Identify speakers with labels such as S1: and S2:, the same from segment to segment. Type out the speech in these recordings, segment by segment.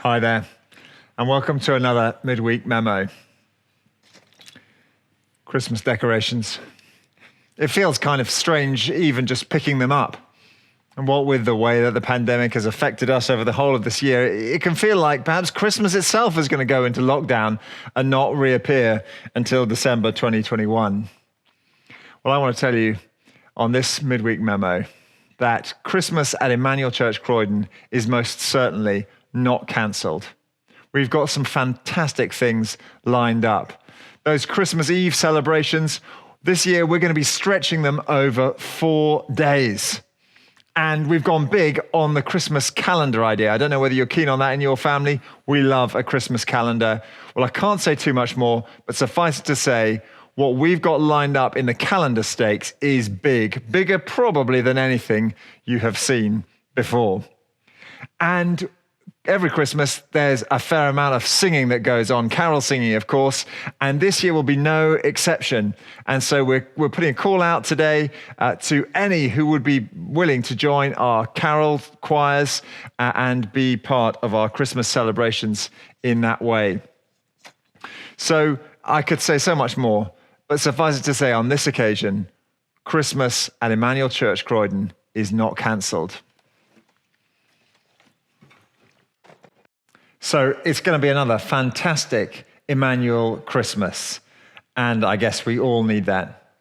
S1: Hi there, and welcome to another Midweek Memo. Christmas decorations. It feels kind of strange even just picking them up. And what with the way that the pandemic has affected us over the whole of this year, it can feel like perhaps Christmas itself is going to go into lockdown and not reappear until December 2021. Well, I want to tell you on this Midweek Memo that Christmas at Emmanuel Croydon is most certainly not cancelled. We've got some fantastic things lined up. Those Christmas Eve celebrations, this year we're going to be stretching them over 4 days. And we've gone big on the Christmas calendar idea. I don't know whether you're keen on that in your family. We love a Christmas calendar. Well, I can't say too much more, but suffice it to say, what we've got lined up in the calendar stakes is big, bigger probably than anything you have seen before. And every Christmas, there's a fair amount of singing that goes on, carol singing, of course, and this year will be no exception. And so we're putting a call out today to any who would be willing to join our carol choirs and be part of our Christmas celebrations in that way. So I could say so much more, but suffice it to say on this occasion, Christmas at Emmanuel Church Croydon is not cancelled. So it's going to be another fantastic Emmanuel Christmas, and I guess we all need that.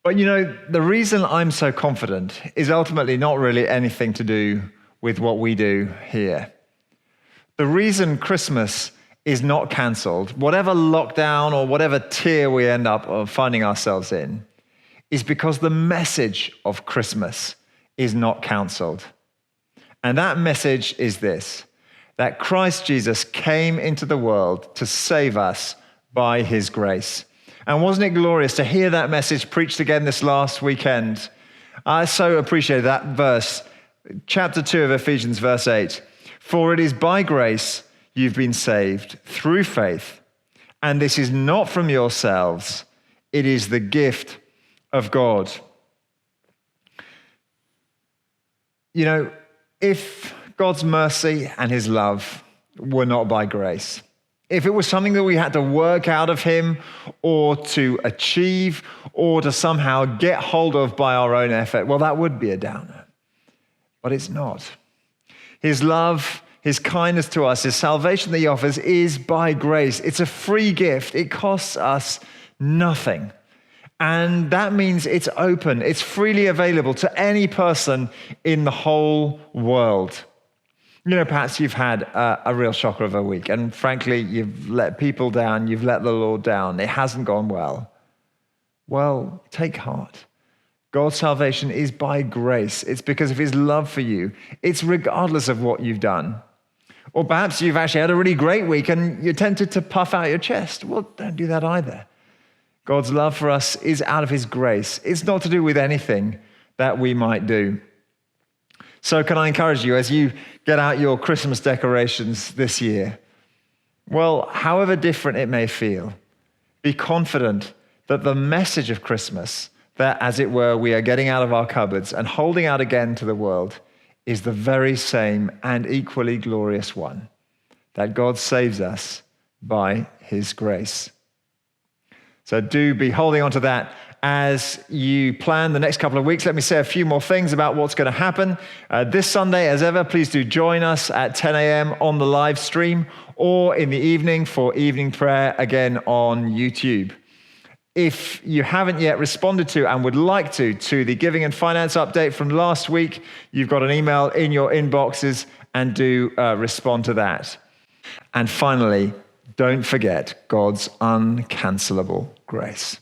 S1: But you know, the reason I'm so confident is ultimately not really anything to do with what we do here. The reason Christmas is not cancelled, whatever lockdown or whatever tier we end up finding ourselves in, is because the message of Christmas is not cancelled. And that message is this: that Christ Jesus came into the world to save us by his grace. And wasn't it glorious to hear that message preached again this last weekend? I so appreciated that verse, chapter 2 of Ephesians, verse 8. For it is by grace you've been saved through faith, and this is not from yourselves, it is the gift of God. You know, if God's mercy and his love were not by grace, if it was something that we had to work out of him or to achieve or to somehow get hold of by our own effort, well, that would be a downer. But it's not. His love, his kindness to us, his salvation that he offers is by grace. It's a free gift. It costs us nothing. And that means it's open. It's freely available to any person in the whole world. You know, perhaps you've had a real shocker of a week, and frankly, you've let people down, you've let the Lord down. It hasn't gone well. Well, take heart. God's salvation is by grace. It's because of his love for you. It's regardless of what you've done. Or perhaps you've actually had a really great week and you're tempted to puff out your chest. Well, don't do that either. God's love for us is out of his grace. It's not to do with anything that we might do. So can I encourage you as you get out your Christmas decorations this year? Well, however different it may feel, be confident that the message of Christmas, that as it were, we are getting out of our cupboards and holding out again to the world, is the very same and equally glorious one, that God saves us by his grace. So do be holding on to that as you plan the next couple of weeks. Let me say a few more things about what's going to happen. This Sunday, as ever, please do join us at 10 a.m. on the live stream or in the evening for evening prayer again on YouTube. If you haven't yet responded to and would like to the giving and finance update from last week, you've got an email in your inboxes and do respond to that. And finally, don't forget God's uncancelable grace.